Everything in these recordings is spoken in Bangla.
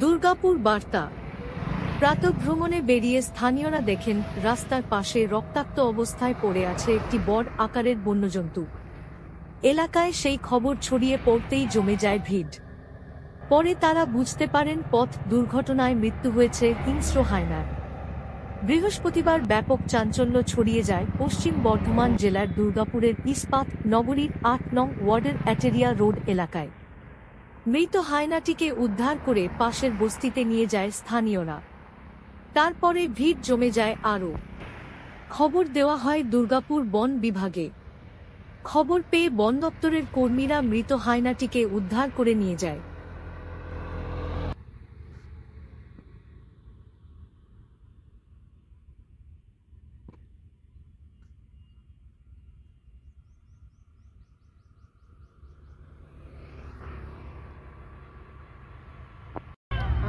দুর্গাপুর বার্তা। প্রাতঃভ্রমণে বেরিয়ে স্থানীয়রা দেখেন রাস্তার পাশে রক্তাক্ত অবস্থায় পড়ে আছে একটি বড় আকারের বন্যজন্তু। এলাকায় সেই খবর ছড়িয়ে পড়তেই জমে যায় ভিড়। পরে তারা বুঝতে পারেন পথ দুর্ঘটনায় মৃত্যু হয়েছে হিংস্র হায়নার। বৃহস্পতিবার ব্যাপক চাঞ্চল্য ছড়িয়ে যায় পশ্চিম বর্ধমান জেলার দুর্গাপুরের ইস্পাত নগরীর ৮ নং ওয়ার্ডের অ্যাটেরিয়া রোড এলাকায়। মৃত হায়নাটিকে উদ্ধার করে পাশের বস্তিতে নিয়ে যায় স্থানীয়রা। তারপরে ভিড় জমে যায় আরও। খবর দেওয়া হয় দুর্গাপুর বন বিভাগে। খবর পেয়ে বন দপ্তরের কর্মীরা মৃত হায়নাটিকে উদ্ধার করে নিয়ে যায়।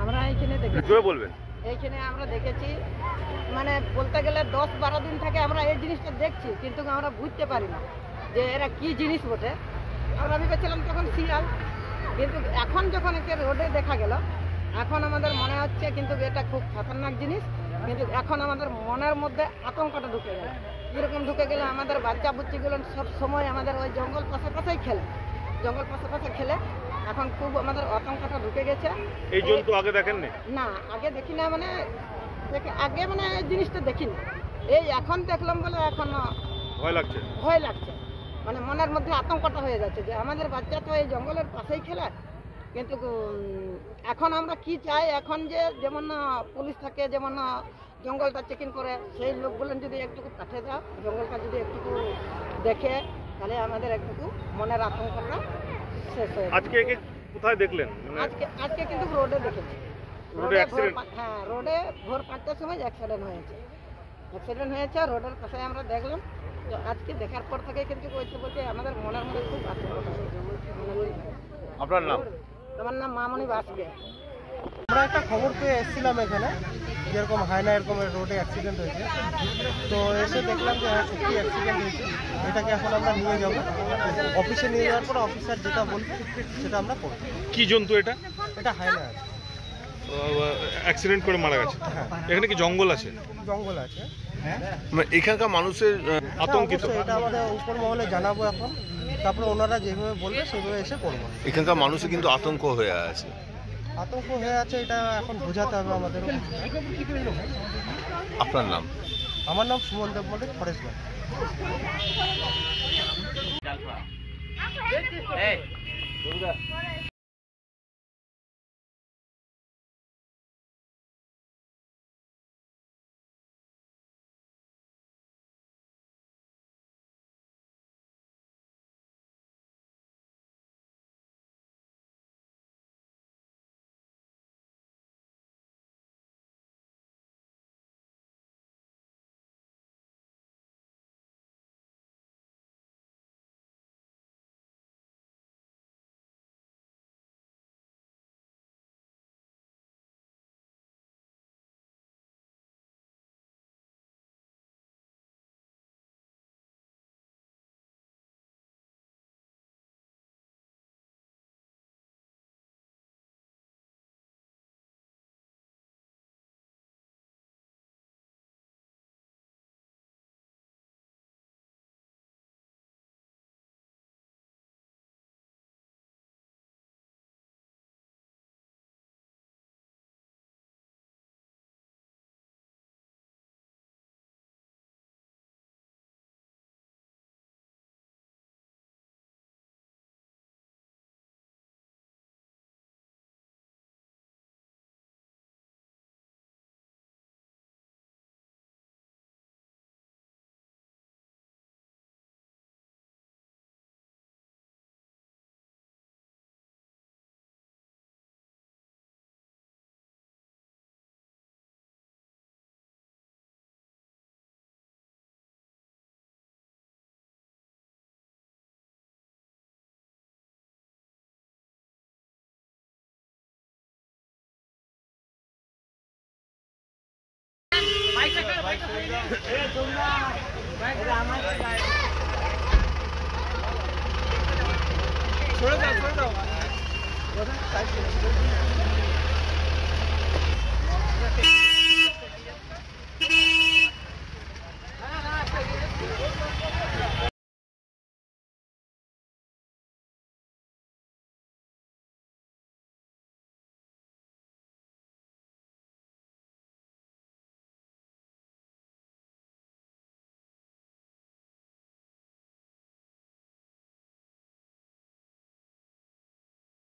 আমরা এইখানে আমরা দেখেছি, মানে বলতে গেলে 10-12 দিন থেকে আমরা এই জিনিসটা দেখছি, কিন্তু আমরা বুঝতে পারি না যে এরা কি জিনিস বটে। আমরা ভেবেছিলাম তখন শিয়াল, কিন্তু এখন যখন একে রোডে দেখা গেল, এখন আমাদের মনে হচ্ছে কিন্তু এটা খুব খতরনাক জিনিস। কিন্তু এখন আমাদের মনের মধ্যে আতঙ্কটা ঢুকে গেল। কীরকম ঢুকে গেলে, আমাদের বাচ্চা বুচ্চিগুলো সব সময় আমাদের ওই জঙ্গল পাশাপাশি খেলে, জঙ্গল পাশাপাশি খেলে। এখন খুব আমাদের আতঙ্কটা ঢুকে গেছে। এই জন্তু আগে দেখেননি? না, আগে দেখি না, মানে আগে মানে এই জিনিসটা দেখিনি। এই এখন দেখলাম বলে এখন ভয় লাগছে। মানে মনের মধ্যে আতঙ্কটা হয়ে যাচ্ছে যে আমাদের বাচ্চা তো এই জঙ্গলের পাশেই খেলে। কিন্তু এখন আমরা কি চাই, এখন যে যেমন পুলিশ থাকে, যেমন জঙ্গলটা চেকিং করে, সেই লোকগুলো যদি একটুকু পাঠিয়ে দাও, জঙ্গলটা যদি একটুকু দেখে, তাহলে আমাদের একটুকু মনের আতঙ্কটা শেষ হয়ে যাবে। আজকে একে কোথায় দেখলেন? আজকে কিন্তু রোডে দেখেছি। হ্যাঁ, রোডে ভোর 5টার সময় অ্যাক্সিডেন্ট হয়েছে রোডের পাশে আমরা দেখলাম। তো আজকে দেখার পর থেকে কিন্তু বলছে আমাদের মনের মধ্যে খুব আতঙ্ক। আপনার নাম? আমার নাম মামনি বাসকে। আমরা একটা খবর পেয়ে এসেছিলাম এখানে, যেরকম হায়না এরকম রোডে অ্যাক্সিডেন্ট হয়েছে। তো এসে দেখলাম যে হ্যাঁ সত্যি অ্যাক্সিডেন্ট হয়েছে। এটাকে এখন আমরা নিয়ে যাব, অফিসে নিয়ে যাওয়ার পর অফিসার যেটা বলবে সেটা আমরা করব। কি জন্তু এটা? এটা হায়না আছে, অ্যাক্সিডেন্ট করে মারা গেছে। হ্যাঁ। এখানে কি জঙ্গল আছে? জঙ্গল আছে। মানে এখানকার মানুষের আতঙ্কিত? এটা আমাদের উপর মহলে জানাবো এখন, তারপরে ওনারা যেভাবে বলবে সেভাবে এসে করবো। এখানকার মানুষের কিন্তু আতঙ্ক হয়ে আছে। এটা এখন বোঝাতে হবে আমাদের। আপনার নাম? আমার নাম সুমন দেব মল্লিক, ফরেস্ট গার্ড। ছোড়ে দাও